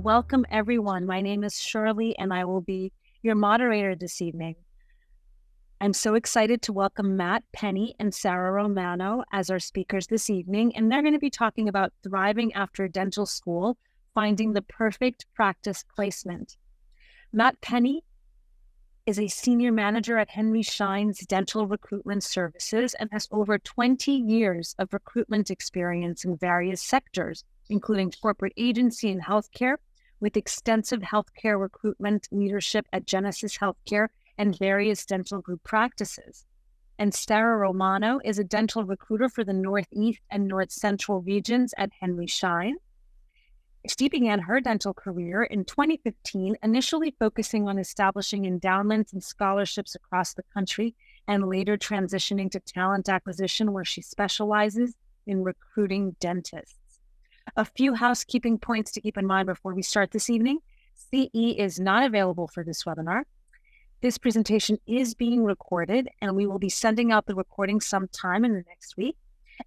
Welcome everyone. My name is Shirley and I will be your moderator this evening. I'm so excited to welcome Matt Penny and Sarah Romano as our speakers this evening, and they're going to be talking about thriving after dental school, finding the perfect practice placement. Matt Penny is a senior manager at Henry Schein's Dental Recruitment Services and has over 20 years of recruitment experience in various sectors, including corporate agency and healthcare, with extensive healthcare recruitment leadership at Genesis Healthcare and various dental group practices. And Sarah Romano is a dental recruiter for the Northeast and North Central regions at Henry Schein. She began her dental career in 2015, initially focusing on establishing endowments and scholarships across the country, and later transitioning to talent acquisition, where she specializes in recruiting dentists. A few housekeeping points to keep in mind before we start this evening. CE is not available for this webinar. This presentation is being recorded, and we will be sending out the recording sometime in the next week.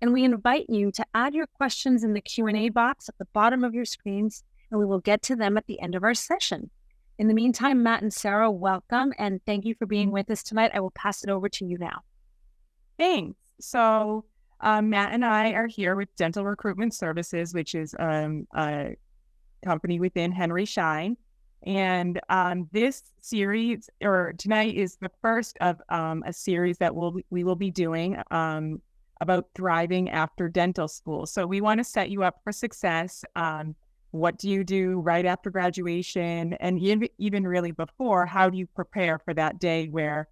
And we invite you to add your questions in the Q&A box at the bottom of your screens, and we will get to them at the end of our session. In the meantime, Matt and Sarah, welcome, and thank you for being with us tonight. I will pass it over to you now. Thanks. So Matt and I are here with Dental Recruitment Services, which is a company within Henry Schein. And this series, or tonight, is the first of a series that we will be doing about thriving after dental school. So we want to set you up for success. What do you do right after graduation? And even really before, how do you prepare for that day where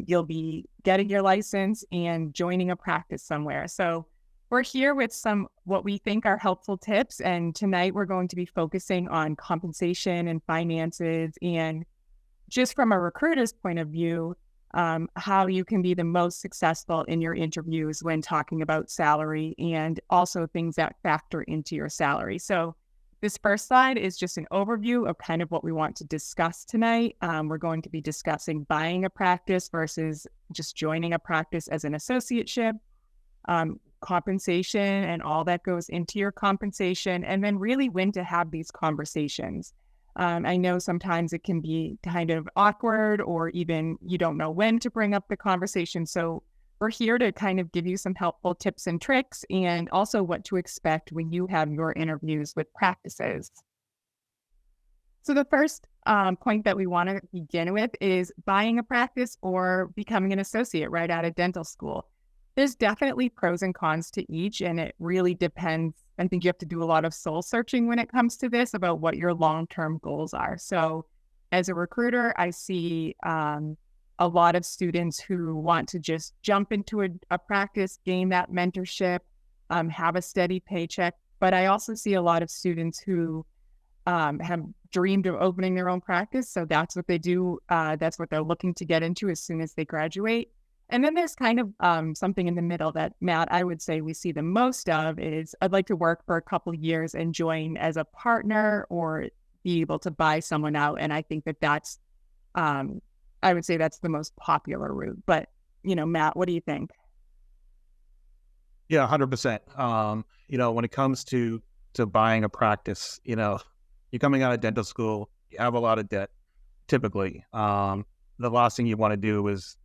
you'll be getting your license and joining a practice somewhere? So we're here with some what we think are helpful tips. And tonight we're going to be focusing on compensation and finances, and just from a recruiter's point of view, how you can be the most successful in your interviews when talking about salary, and also things that factor into your salary. So this first slide is just an overview of kind of what we want to discuss tonight. We're going to be discussing buying a practice versus just joining a practice as an associateship, compensation and all that goes into your compensation, and then really when to have these conversations. I know sometimes it can be kind of awkward, or even you don't know when to bring up the conversation. So we're here to kind of give you some helpful tips and tricks, and also what to expect when you have your interviews with practices. So the first point that we want to begin with is buying a practice or becoming an associate right out of dental school. There's definitely pros and cons to each, and it really depends. I think you have to do a lot of soul searching when it comes to this about what your long-term goals are. So as a recruiter, I see a lot of students who want to just jump into a practice, gain that mentorship, have a steady paycheck. But I also see a lot of students who have dreamed of opening their own practice. So that's what they do. That's what they're looking to get into as soon as they graduate. And then there's kind of something in the middle that, Matt, I would say we see the most of is I'd like to work for a couple of years and join as a partner or be able to buy someone out. And I think that's, I would say that's the most popular route. But, Matt, what do you think? Yeah, 100%. When it comes to buying a practice, you're coming out of dental school, you have a lot of debt, typically. The last thing you want to do is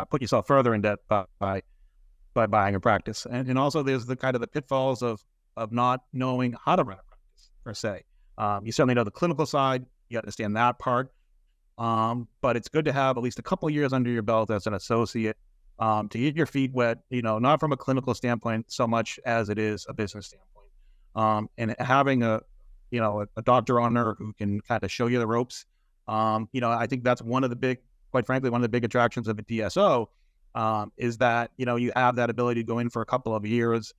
put yourself further in debt by buying a practice. And also there's the kind of the pitfalls of not knowing how to run a practice per se. You certainly know the clinical side, you understand that part. But it's good to have at least a couple of years under your belt as an associate to get your feet wet, not from a clinical standpoint so much as it is a business standpoint. And having a doctor on there who can kind of show you the ropes. I think that's quite frankly, one of the big attractions of a DSO is that, you have that ability to go in for a couple of years,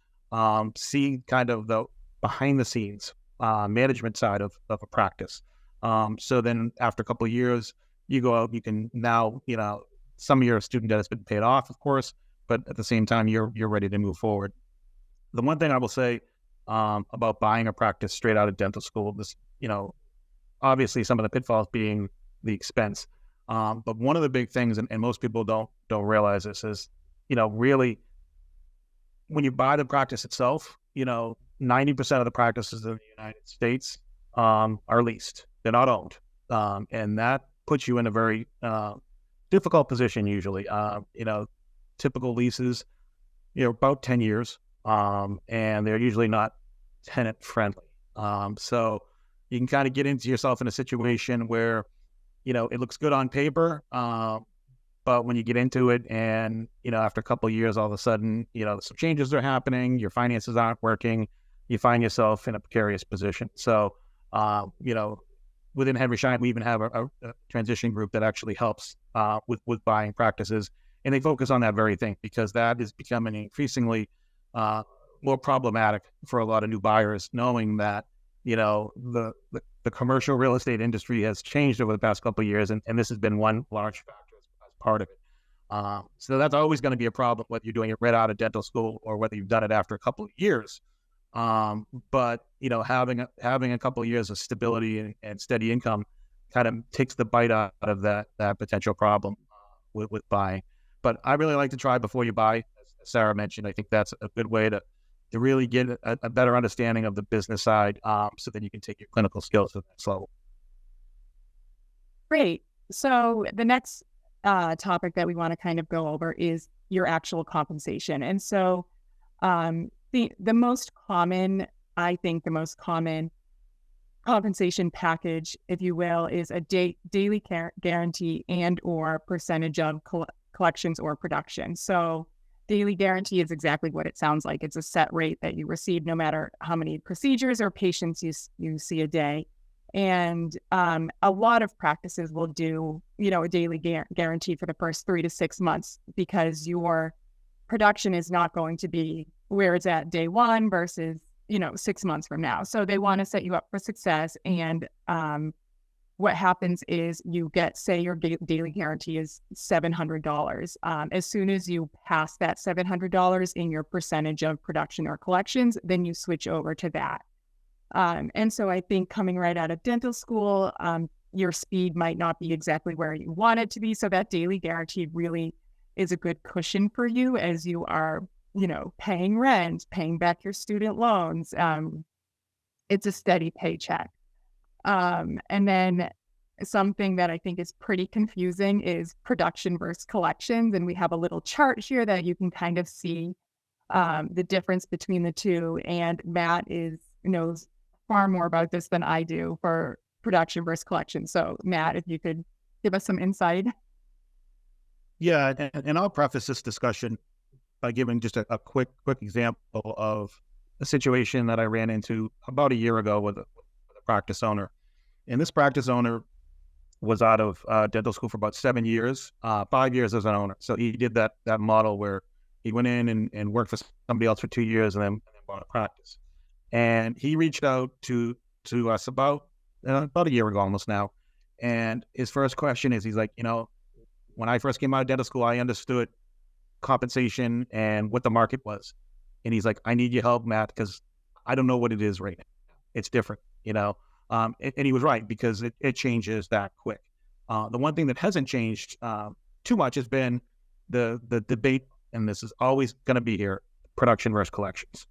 see kind of the behind the scenes management side of a practice. So then after a couple of years, you go out, you can now, some of your student debt has been paid off, of course, but at the same time, you're ready to move forward. The one thing I will say about buying a practice straight out of dental school is, obviously some of the pitfalls being the expense. But one of the big things, and most people don't realize this, is, really when you buy the practice itself, 90% of the practices in the United States are leased. They're not owned. And that puts you in a very difficult position usually. Typical leases, about 10 years, and they're usually not tenant friendly. So you can kind of get into yourself in a situation where, it looks good on paper, but when you get into it and, after a couple of years, all of a sudden, some changes are happening, your finances aren't working, you find yourself in a precarious position. So, within Henry Schein, we even have a transition group that actually helps with buying practices. And they focus on that very thing because that is becoming increasingly more problematic for a lot of new buyers, knowing that, the commercial real estate industry has changed over the past couple of years. And this has been one large factor as part of it. So that's always going to be a problem, whether you're doing it right out of dental school or whether you've done it after a couple of years. But having a couple of years of stability and steady income kind of takes the bite out of that potential problem with buying. But I really like to try before you buy. As Sarah mentioned, I think that's a good way to really get a better understanding of the business side, so that you can take your clinical skills to the next level. Great. So the next topic that we want to kind of go over is your actual compensation. And so the most common compensation package, if you will, is a daily guarantee and or percentage of collections or production. So daily guarantee is exactly what it sounds like. It's a set rate that you receive no matter how many procedures or patients you see a day. And a lot of practices will do, a daily guarantee for the first 3 to 6 months because your production is not going to be where it's at day one versus, 6 months from now. So they want to set you up for success. And what happens is you get, say your daily guarantee is $700. As soon as you pass that $700 in your percentage of production or collections, then you switch over to that. And so I think coming right out of dental school, your speed might not be exactly where you want it to be. So that daily guarantee really is a good cushion for you as you are, paying rent, paying back your student loans. It's a steady paycheck. And then something that I think is pretty confusing is production versus collections. And we have a little chart here that you can kind of see the difference between the two. And Matt knows far more about this than I do for production versus collection. So Matt, if you could give us some insight. Yeah, and I'll preface this discussion by giving just a quick example of a situation that I ran into about a year ago with a practice owner. And this practice owner was out of dental school for about 7 years, 5 years as an owner. So he did that model where he went in and worked for somebody else for 2 years and then bought a practice. And he reached out to us about a year ago almost now. And his first question is, he's like, when I first came out of dental school, I understood compensation and what the market was. And he's like, I need your help, Matt, because I don't know what it is right now. It's different, and he was right because it changes that quick. The one thing that hasn't changed too much has been the debate, and this is always going to be here, production versus collections.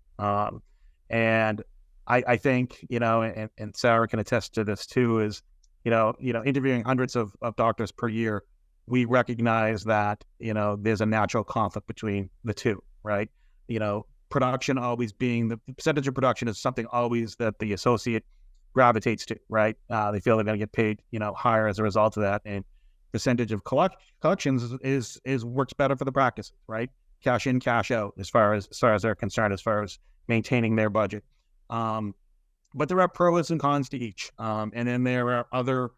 And I think, and Sarah can attest to this too, is, interviewing hundreds of doctors per year, we recognize that, there's a natural conflict between the two, right? Production always being the percentage of production is something always that the associate gravitates to, right? They feel they're going to get paid, higher as a result of that. And percentage of collections is works better for the practice, right? Cash in, cash out, as far as they're concerned, as far as maintaining their budget. But there are pros and cons to each. And then there are other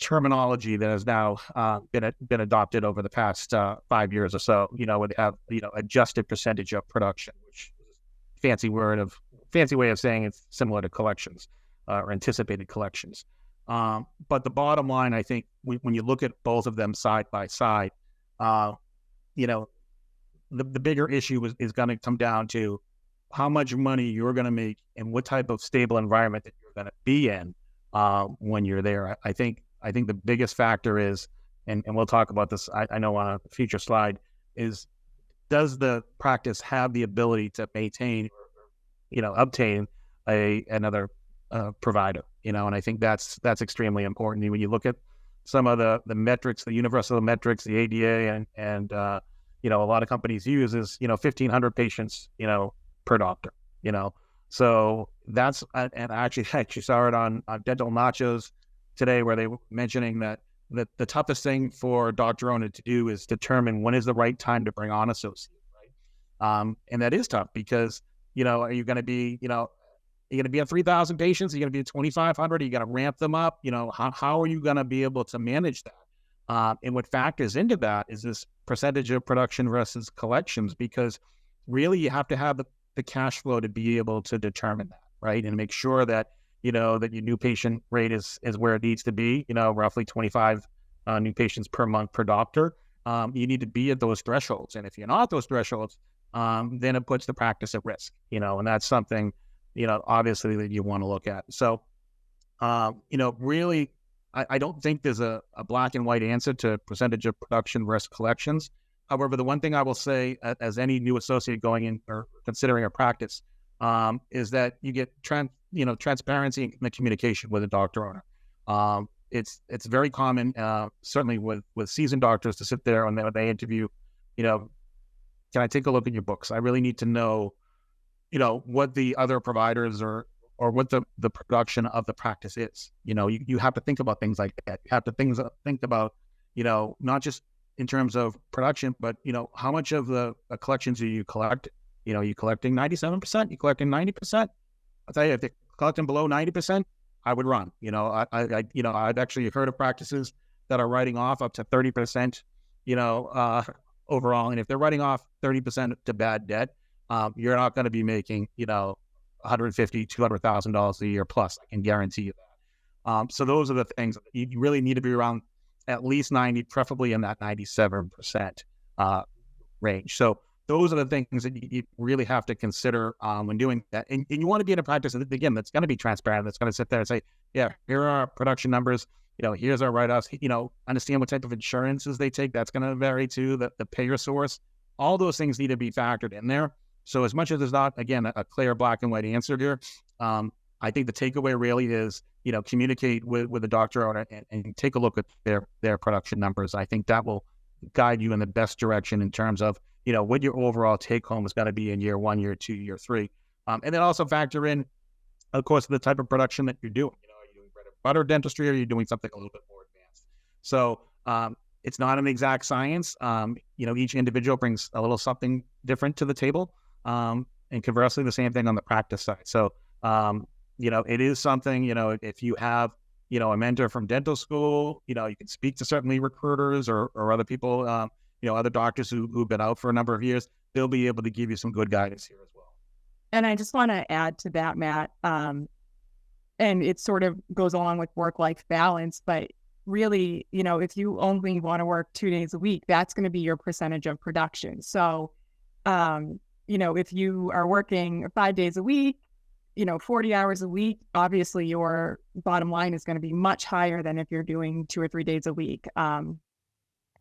terminology that has now been adopted over the past 5 years or so. Would have adjusted percentage of production, which is a fancy way of saying it's similar to collections or anticipated collections. But the bottom line, I think, when you look at both of them side by side, the bigger issue is going to come down to how much money you're going to make and what type of stable environment that you're going to be in when you're there. I think the biggest factor is, and we'll talk about this, I know on a future slide, is does the practice have the ability to maintain, obtain another provider, and I think that's extremely important. When you look at some of the metrics, the universal metrics, the ADA, and a lot of companies use is 1,500 patients per doctor. So that's and I actually saw it on Dental Nachos today, where they were mentioning that the toughest thing for a doctor owner to do is determine when is the right time to bring on associate, right? And that is tough because are you going to be you're going to be at 3,000 patients? Are you going to be at 2,500? Are you going to ramp them up? How are you going to be able to manage that? And what factors into that is this percentage of production versus collections, because really you have to have the cash flow to be able to determine that, right? And make sure that, that your new patient rate is where it needs to be, roughly 25 new patients per month per doctor. You need to be at those thresholds. And if you're not at those thresholds, then it puts the practice at risk, and that's something, obviously that you want to look at. So, really, I don't think there's a black and white answer to percentage of production versus collections. However, the one thing I will say, as any new associate going in or considering a practice, is that you get transparency in the communication with a doctor owner. It's very common, certainly with seasoned doctors, to sit there and when they interview, can I take a look at your books? I really need to know, what the other providers or what the production of the practice is. You have to think about things like that. You have to think about, not just in terms of production, but, how much of the collections do you collect? You collecting 97%, you collecting 90%. I'll tell you, if they're collecting below 90%, I would run. I've actually heard of practices that are writing off up to 30%, overall. And if they're writing off 30% to bad debt, you're not going to be making, $150,000, $200,000 a year plus. I can guarantee you that. So those are the things you really need to be around at least 90, preferably in that 97% range. So those are the things that you really have to consider when doing that. And you want to be in a practice, again, that's going to be transparent. That's going to sit there and say, yeah, here are our production numbers. Here's our write-offs. Understand what type of insurances they take. That's going to vary too. The payer source. All those things need to be factored in there. So as much as there's not, again, a clear black and white answer here, I think the takeaway really is, communicate with the doctor owner and take a look at their production numbers. I think that will guide you in the best direction in terms of, what your overall take home is going to be in year 1, year 2, year 3. And then also factor in, of course, the type of production that you're doing. Are you doing bread and butter dentistry, or are you doing something a little bit more advanced? So it's not an exact science. Each individual brings a little something different to the table. And conversely, the same thing on the practice side. So, it is something, if you have, a mentor from dental school, you can speak to certainly recruiters or other people, other doctors who've been out for a number of years. They'll be able to give you some good guidance here as well. And I just want to add to that, Matt, and it sort of goes along with work-life balance, but really, if you only want to work 2 days a week, that's going to be your percentage of production. So, if you are working 5 days a week, 40 hours a week, obviously your bottom line is going to be much higher than if you're doing 2 or 3 days a week.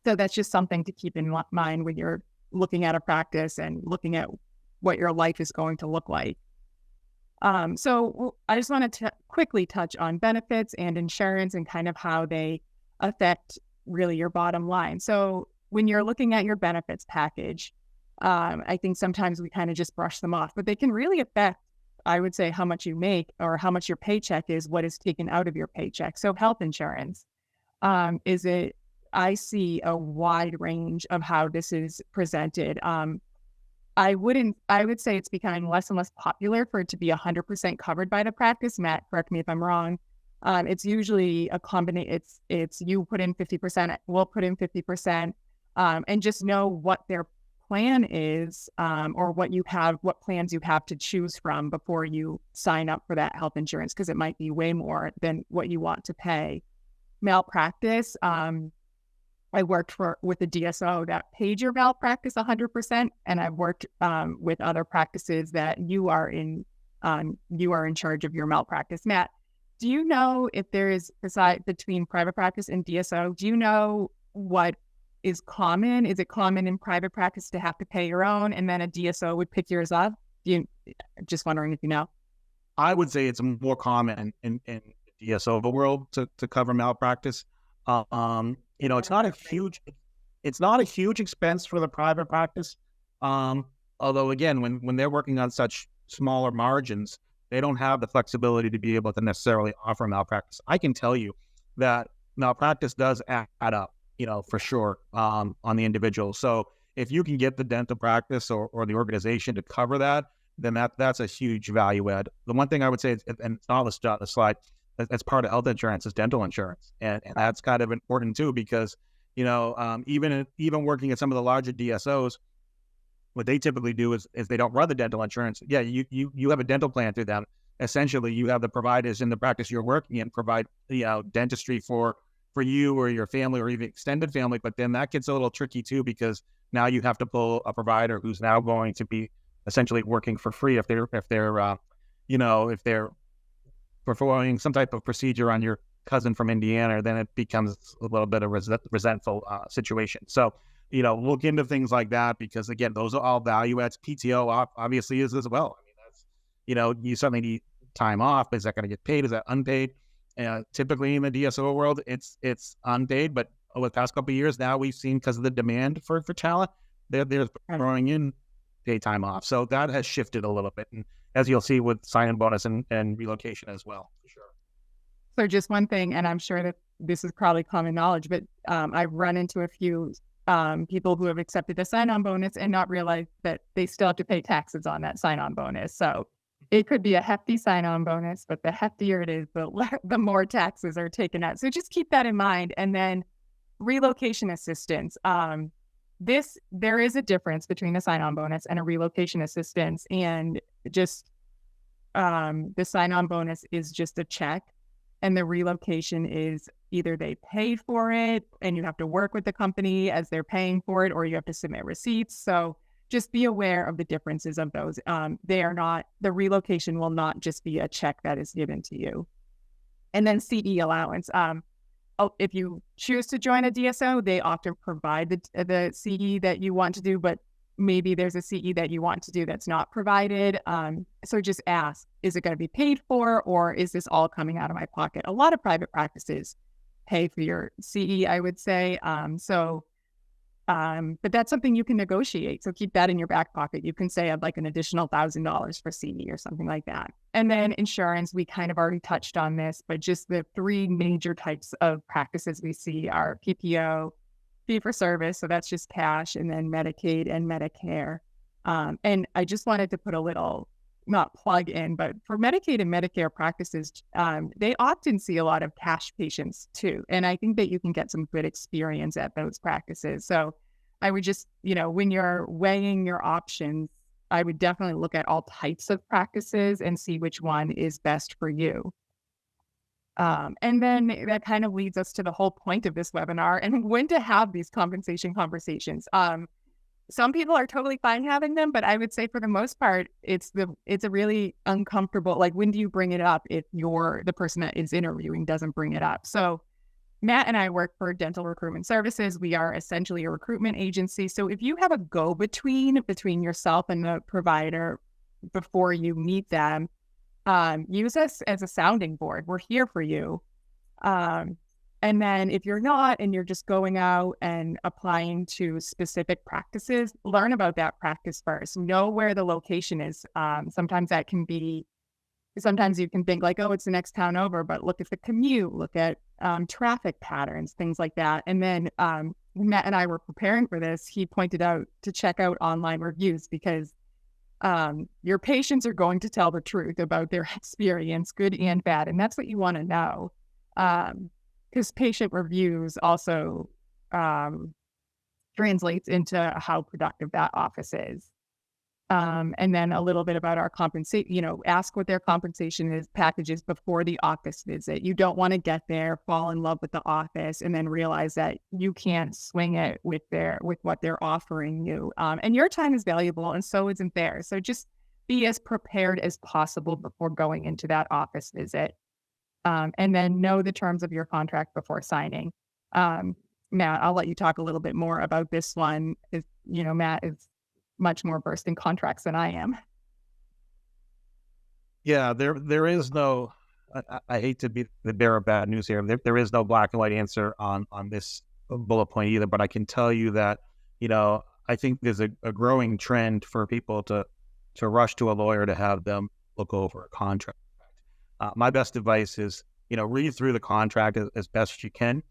So that's just something to keep in mind when you're looking at a practice and looking at what your life is going to look like. So I just wanted to quickly touch on benefits and insurance and kind of how they affect really your bottom line. So when you're looking at your benefits package, I think sometimes we kind of just brush them off, but they can really affect, I would say, how much you make or how much your paycheck is, what is taken out of your paycheck. So health insurance, I see a wide range of how this is presented. I would say it's becoming less and less popular for it to be 100% covered by the practice. Matt, correct me if I'm wrong. It's usually a combination. It's you put in 50%, we'll put in 50%, and just know what their plan is, or what plans you have to choose from before you sign up for that health insurance, because it might be way more than what you want to pay. Malpractice, I worked with a DSO that paid your malpractice 100%, and I've worked with other practices that you are in charge of your malpractice. Matt, do you know if there is, between private practice and DSO, do you know what is common? Is it common in private practice to have to pay your own and then a DSO would pick yours up? Just wondering if you know. I would say it's more common in the DSO world to cover malpractice. It's not a huge expense for the private practice. Although again, when they're working on such smaller margins, they don't have the flexibility to be able to necessarily offer malpractice. I can tell you that malpractice does add up, for sure, on the individual. So if you can get the dental practice or the organization to cover that, then that's a huge value add. The one thing I would say, and it's not listed on the slide, as part of health insurance is dental insurance. And that's kind of important too, because, even working at some of the larger DSOs, what they typically do is they don't run the dental insurance. Yeah, you have a dental plan through them. Essentially, you have the providers in the practice you're working in provide dentistry for you or your family or even extended family. But then that gets a little tricky too, because now you have to pull a provider who's now going to be essentially working for free if they're performing some type of procedure on your cousin from Indiana. Then it becomes a little bit of resentful situation. So look into things like that, because again, those are all value adds. PTO obviously is as well. I mean, that's, you certainly need time off. Is that going to get paid? Is that unpaid? Typically in the DSO world, it's unpaid, but over the past couple of years now, we've seen, because of the demand for talent, they're throwing in paid time off. So that has shifted a little bit. And as you'll see with sign-in bonus and relocation as well, for sure. So just one thing, and I'm sure that this is probably common knowledge, but I've run into a few people who have accepted a sign-on bonus and not realized that they still have to pay taxes on that sign-on bonus. So it could be a hefty sign-on bonus, but the heftier it is, the more taxes are taken out. So just keep that in mind. And then relocation assistance. There is a difference between a sign-on bonus and a relocation assistance. And just the sign-on bonus is just a check, and the relocation is either they pay for it and you have to work with the company as they're paying for it, or you have to submit receipts. So just be aware of the differences of those. The relocation will not just be a check that is given to you. And then CE allowance. If you choose to join a DSO, they often provide the CE that you want to do, but maybe there's a CE that you want to do that's not provided. So just ask, is it going to be paid for, or is this all coming out of my pocket? A lot of private practices pay for your CE, I would say. But that's something you can negotiate. So keep that in your back pocket. You can say I'd like an additional $1,000 for CE or something like that. And then insurance, we kind of already touched on this, but just the three major types of practices we see are PPO, fee for service. So that's just cash, and then Medicaid and Medicare. And I just wanted to put a little, not plug in, but for Medicaid and Medicare practices, they often see a lot of cash patients too. And I think that you can get some good experience at those practices. So I would just, when you're weighing your options, I would definitely look at all types of practices and see which one is best for you. And then that kind of leads us to the whole point of this webinar and when to have these compensation conversations. Some people are totally fine having them, but I would say for the most part, it's a really uncomfortable, like, when do you bring it up if the person that is interviewing doesn't bring it up? So Matt and I work for Dental Recruitment Services. We are essentially a recruitment agency. So if you have a go-between between yourself and the provider before you meet them, use us as a sounding board. We're here for you. And then if you're not, and you're just going out and applying to specific practices, learn about that practice first. Know where the location is. Sometimes you can think like, oh, it's the next town over, but look at the commute, look at traffic patterns, things like that. And then Matt and I were preparing for this. He pointed out to check out online reviews, because your patients are going to tell the truth about their experience, good and bad. And that's what you want to know. Because patient reviews also translates into how productive that office is. And then a little bit about our compensation, ask what their compensation packages before the office visit. You don't want to get there, fall in love with the office, and then realize that you can't swing it with what they're offering you. And your time is valuable, and so isn't theirs. So just be as prepared as possible before going into that office visit. And then know the terms of your contract before signing. Matt, I'll let you talk a little bit more about this one. Matt is much more versed in contracts than I am. Yeah, there is no. I hate to be the bearer of bad news here. There is no black and white answer on this bullet point either. But I can tell you that I think there's a growing trend for people to rush to a lawyer to have them look over a contract. My best advice is read through the contract as best you can.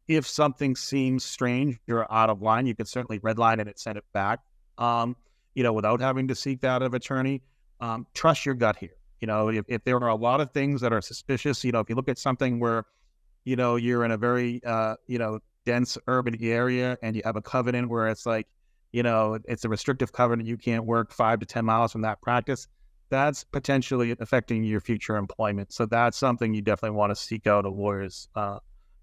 If something seems strange, you're out of line, you can certainly redline it and send it back. Without having to seek that of attorney. Trust your gut here. If there are a lot of things that are suspicious, if you look at something where, you're in a very, dense urban area and you have a covenant where it's like, it's a restrictive covenant, you can't work 5 to 10 miles from that practice, that's potentially affecting your future employment. So that's something you definitely want to seek out a lawyer's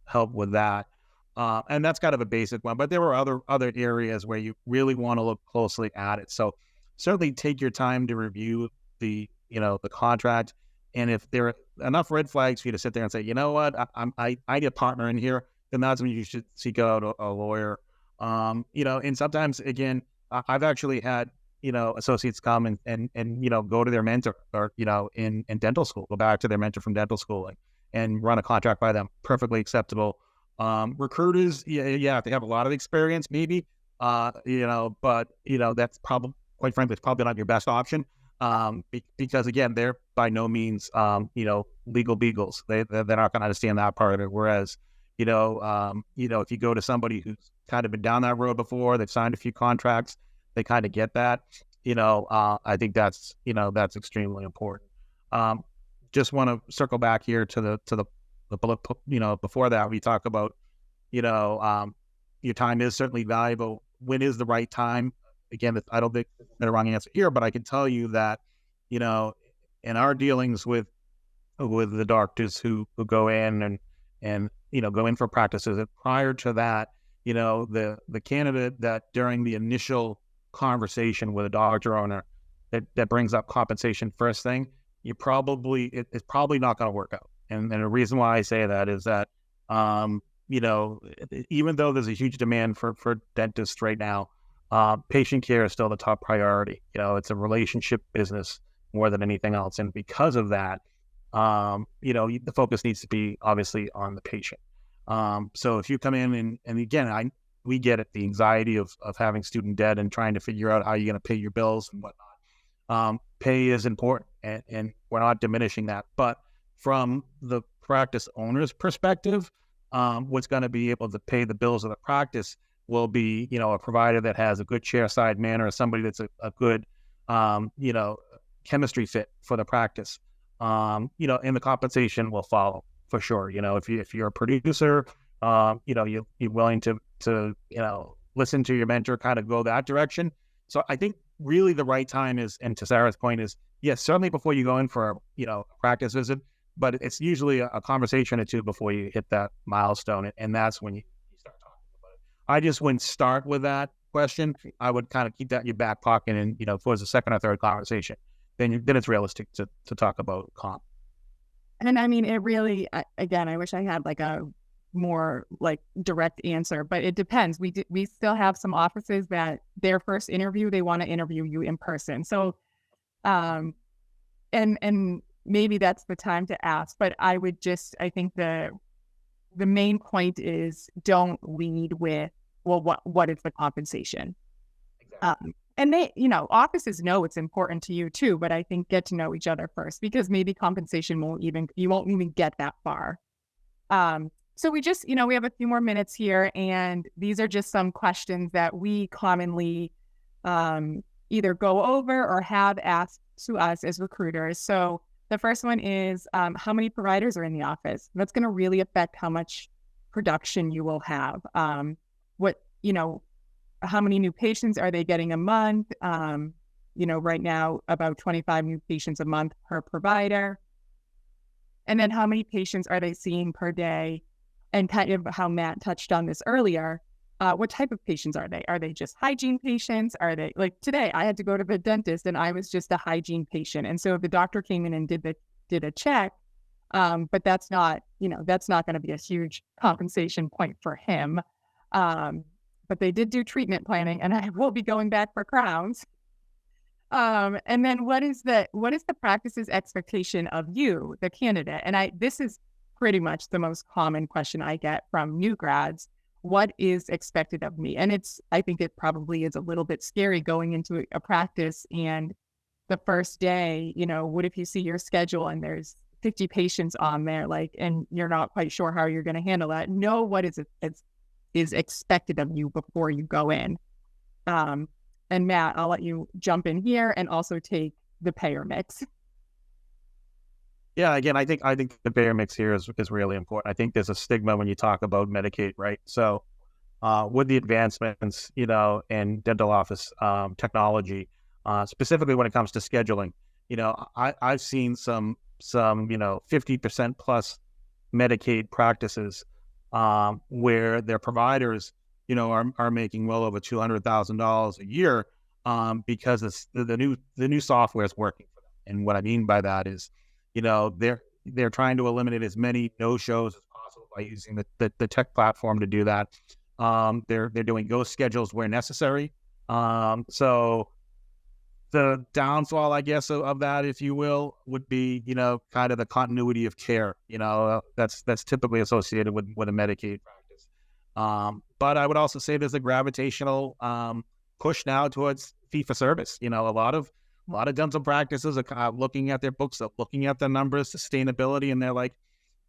help with that. And that's kind of a basic one, but there were other areas where you really want to look closely at it. So certainly take your time to review the contract. And if there are enough red flags for you to sit there and say, you know what, I need a partner in here, then that's when you should seek out a lawyer. And sometimes, again, I've actually had, associates come and go to their mentor or, in dental school, go back to their mentor from dental school and run a contract by them. Perfectly acceptable. Recruiters, if they have a lot of experience, maybe, but that's probably, quite frankly, it's probably not your best option. Because again, they're by no means, legal beagles. They're not going to understand that part of it. Whereas, if you go to somebody who's kind of been down that road before, they've signed a few contracts, they kind of get that, I think that's extremely important. Just want to circle back here to the bullet, before that, we talk about, your time is certainly valuable. When is the right time? Again, I don't think there's a wrong answer here, but I can tell you that, in our dealings with the doctors who go in and go in for practices, and prior to that, the candidate that during the initial conversation with a doctor owner that brings up compensation first thing, it's probably not going to work out. And the reason why I say that is that, even though there's a huge demand for dentists right now, patient care is still the top priority. It's a relationship business more than anything else. And because of that, the focus needs to be obviously on the patient. So if you come in and again, we get it, the anxiety of having student debt and trying to figure out how you're going to pay your bills and whatnot. Pay is important and we're not diminishing that. But from the practice owner's perspective, what's going to be able to pay the bills of the practice will be, a provider that has a good chair-side manner, or somebody that's a good, chemistry fit for the practice. And the compensation will follow for sure. If you're a producer, you're willing to listen to your mentor, kind of go that direction. So I think really the right time is, and to Sarah's point is, yes, certainly before you go in for a practice visit, but it's usually a conversation or two before you hit that milestone, and that's when you start talking about it. I just wouldn't start with that question. I would kind of keep that in your back pocket, and if it was a second or third conversation, then it's realistic to talk about comp. And I mean, it really, again, I wish I had like a more like direct answer, but it depends. We still have some offices that their first interview, they want to interview you in person. So, and maybe that's the time to ask, but I think the main point is don't lead with, well, what is the compensation? Exactly. And they, offices know it's important to you too, but I think get to know each other first, because maybe compensation you won't even get that far. So we just, we have a few more minutes here, and these are just some questions that we commonly either go over or have asked to us as recruiters. So the first one is, how many providers are in the office? That's going to really affect how much production you will have. How many new patients are they getting a month? Right now, about 25 new patients a month per provider. And then how many patients are they seeing per day? And kind of how Matt touched on this earlier, what type of patients are they? Are they just hygiene patients? Are they, like today, I had to go to the dentist and I was just a hygiene patient. And so if the doctor came in and did a check, but that's not going to be a huge compensation point for him. But they did do treatment planning, and I will be going back for crowns. And then what is the practice's expectation of you, the candidate? And this is pretty much the most common question I get from new grads. What is expected of me? And I think it probably is a little bit scary going into a practice, and the first day, what if you see your schedule and there's 50 patients on there, and you're not quite sure how you're going to handle that. Know what is expected of you before you go in. And Matt, I'll let you jump in here and also take the payer mix. Yeah, again, I think the payer mix here is really important. I think there's a stigma when you talk about Medicaid, right? So with the advancements, in dental office technology, specifically when it comes to scheduling, I've seen some 50% plus Medicaid practices where their providers, are making well over $200,000 a year because it's the new software is working for them. And what I mean by that is, they're trying to eliminate as many no-shows as possible by using the tech platform to do that. They're doing ghost schedules where necessary. So the downfall, I guess, of that, if you will, would be, kind of the continuity of care. That's typically associated with a Medicaid practice. But I would also say there's a gravitational push now towards fee-for-service. A lot of dental practices are looking at their books, looking at the numbers, sustainability, and they're like,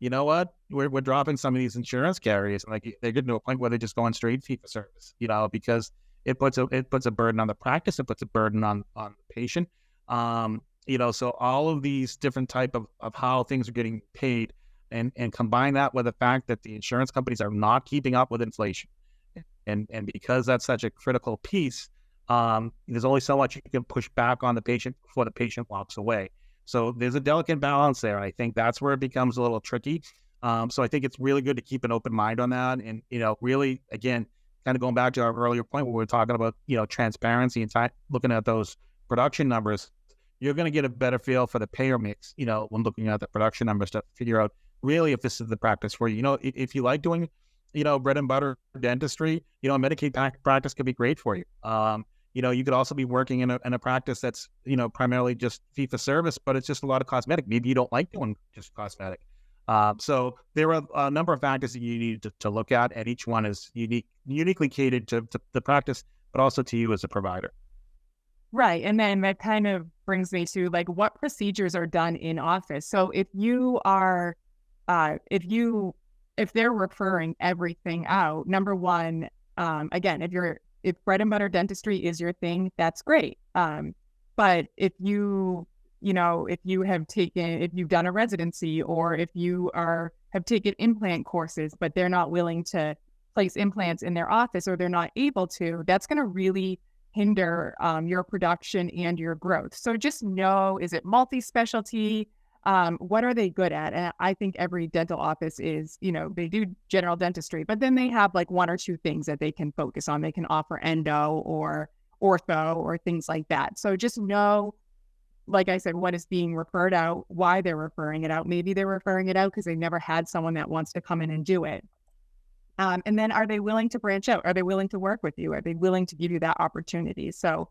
you know what, we're dropping some of these insurance carriers. Like they're getting to a point where they're just going straight fee-for-service, because it puts a burden on the practice, it puts a burden on the patient. So all of these different type of how things are getting paid, and combine that with the fact that the insurance companies are not keeping up with inflation. And because that's such a critical piece, there's only so much you can push back on the patient before the patient walks away. So there's a delicate balance there. I think that's where it becomes a little tricky. So I think it's really good to keep an open mind on that. And, really, again, kind of going back to our earlier point where we were talking about, transparency and looking at those production numbers, you're going to get a better feel for the payer mix, when looking at the production numbers to figure out really if this is the practice for you. If you like doing, bread and butter dentistry, a Medicaid practice could be great for you. You could also be working in a practice that's, primarily just fee-for-service, but it's just a lot of cosmetic. Maybe you don't like doing just cosmetic. So there are a number of factors that you need to look at, and each one is uniquely catered to the practice, but also to you as a provider. Right. And then that kind of brings me to what procedures are done in office. So if you are, if they're referring everything out, number one, again, if bread and butter dentistry is your thing, that's great. But if you've done a residency, or if you have taken implant courses, but they're not willing to place implants in their office, or they're not able to, that's going to really hinder your production and your growth. So just know, is it multi-specialty? What are they good at? And I think every dental office is, they do general dentistry, but then they have one or two things that they can focus on. They can offer endo or ortho or things like that. So just know, like I said, what is being referred out, why they're referring it out. Maybe they're referring it out because they never had someone that wants to come in and do it. And then are they willing to branch out? Are they willing to work with you? Are they willing to give you that opportunity? So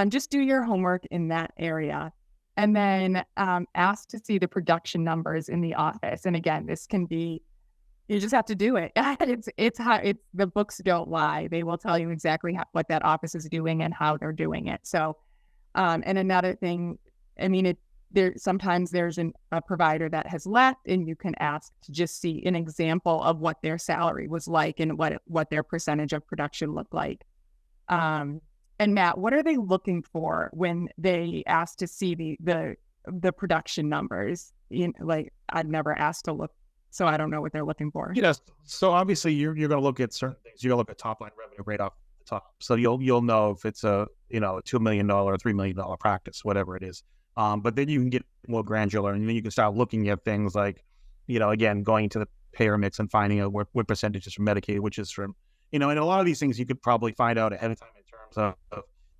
just do your homework in that area. And then ask to see the production numbers in the office. And again, this can be, you just have to do it. The books don't lie. They will tell you exactly what that office is doing and how they're doing it. So, and another thing, sometimes there's a provider that has left, and you can ask to just see an example of what their salary was like and what their percentage of production looked like. And Matt, what are they looking for when they ask to see the production numbers? I'd never asked to look, so I don't know what they're looking for. Yes. So obviously you're going to look at certain things. You're going to look at top line revenue right off the top. So you'll know if it's a $2 million or $3 million practice, whatever it is. But then you can get more granular, and then you can start looking at things like, again, going to the payer mix and finding out what percentages from Medicaid, which is from, and a lot of these things you could probably find out ahead of time. So,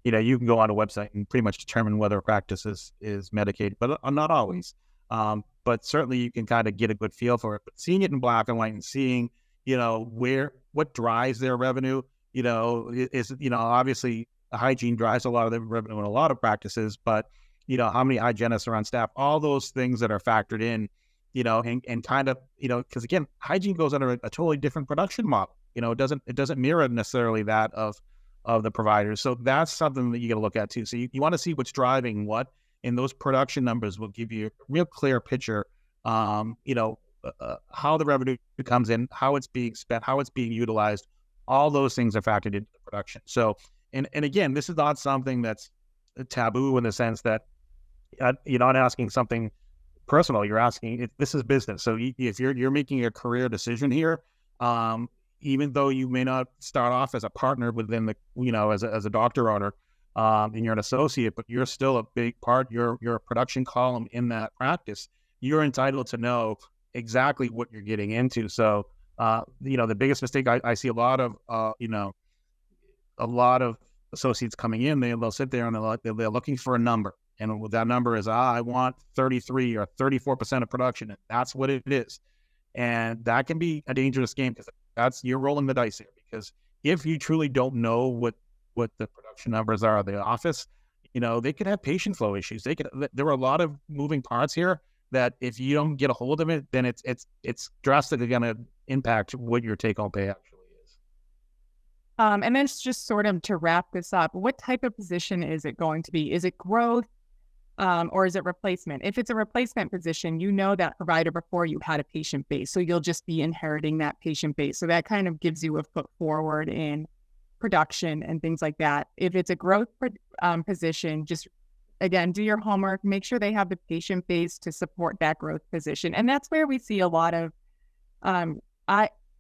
you can go on a website and pretty much determine whether a practice is Medicaid, but not always. But certainly you can kind of get a good feel for it. But seeing it in black and white and seeing, what drives their revenue, is, obviously hygiene drives a lot of the revenue in a lot of practices, but, how many hygienists are on staff, all those things that are factored in, and kind of, because again, hygiene goes under a totally different production model. It doesn't mirror necessarily that of the providers. So that's something that you got to look at too. So you want to see what's driving what, and those production numbers will give you a real clear picture, how the revenue comes in, how it's being spent, how it's being utilized. All those things are factored into the production. So, and again, this is not something that's taboo in the sense that you're not asking something personal. You're asking, this is business. So if you're making a career decision here, even though you may not start off as a partner within the, as a doctor owner, and you're an associate, but you're still a big part, you're a production column in that practice, you're entitled to know exactly what you're getting into. So, the biggest mistake I see a lot of associates coming in, they'll sit there and they're looking for a number. And that number is, I want 33 or 34% of production. And that's what it is. And that can be a dangerous game because you're rolling the dice here. Because if you truly don't know what the production numbers are of the office, they could have patient flow issues. There are a lot of moving parts here that if you don't get a hold of it, then it's drastically going to impact what your take-home pay actually is. And then just sort of to wrap this up, what type of position is it going to be? Is it growth? Or is it replacement? If it's a replacement position, that provider before you had a patient base. So you'll just be inheriting that patient base. So that kind of gives you a foot forward in production and things like that. If it's a growth position, just, again, do your homework, make sure they have the patient base to support that growth position. And that's where we see a lot of,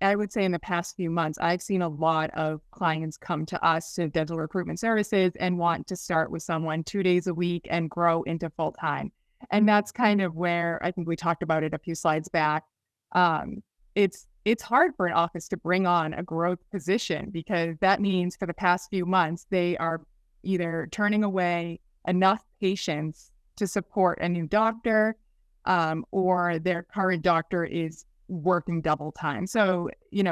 I would say in the past few months, I've seen a lot of clients come to us, to dental recruitment services, and want to start with someone 2 days a week and grow into full-time. And that's kind of where, I think we talked about it a few slides back. It's hard for an office to bring on a growth position because that means for the past few months, they are either turning away enough patients to support a new doctor, or their current doctor is working double time. So,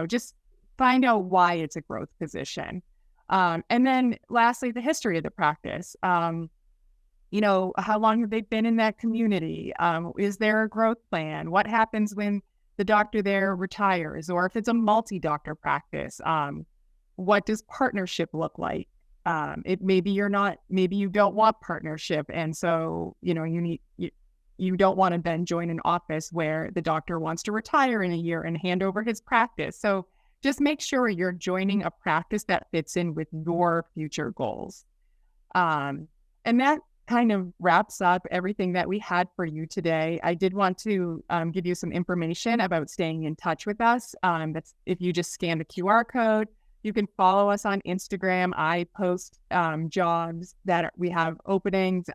just find out why it's a growth position. And then lastly, the history of the practice. How long have they been in that community? Is there a growth plan? What happens when the doctor there retires? Or if it's a multi-doctor practice, what does partnership look like? Maybe you don't want partnership. And so, you don't want to then join an office where the doctor wants to retire in a year and hand over his practice. So just make sure you're joining a practice that fits in with your future goals. And that kind of wraps up everything that we had for you today. I did want to give you some information about staying in touch with us. That's if you just scan the QR code. You can follow us on Instagram. I post jobs that we have openings.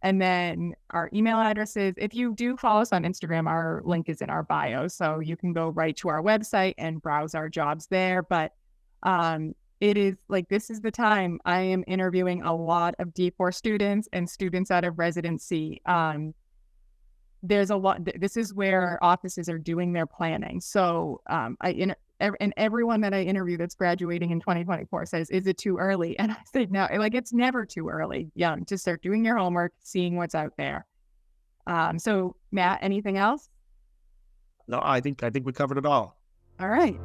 And then our email addresses. If you do follow us on Instagram, our link is in our bio. So you can go right to our website and browse our jobs there. But it is this is the time I am interviewing a lot of D4 students and students out of residency. There's a lot. This is where offices are doing their planning. So and everyone that I interview that's graduating in 2024 says, is it too early? And I say, no, it's never too early. To start doing your homework, seeing what's out there. So Matt, anything else? No, I think we covered it all. All right.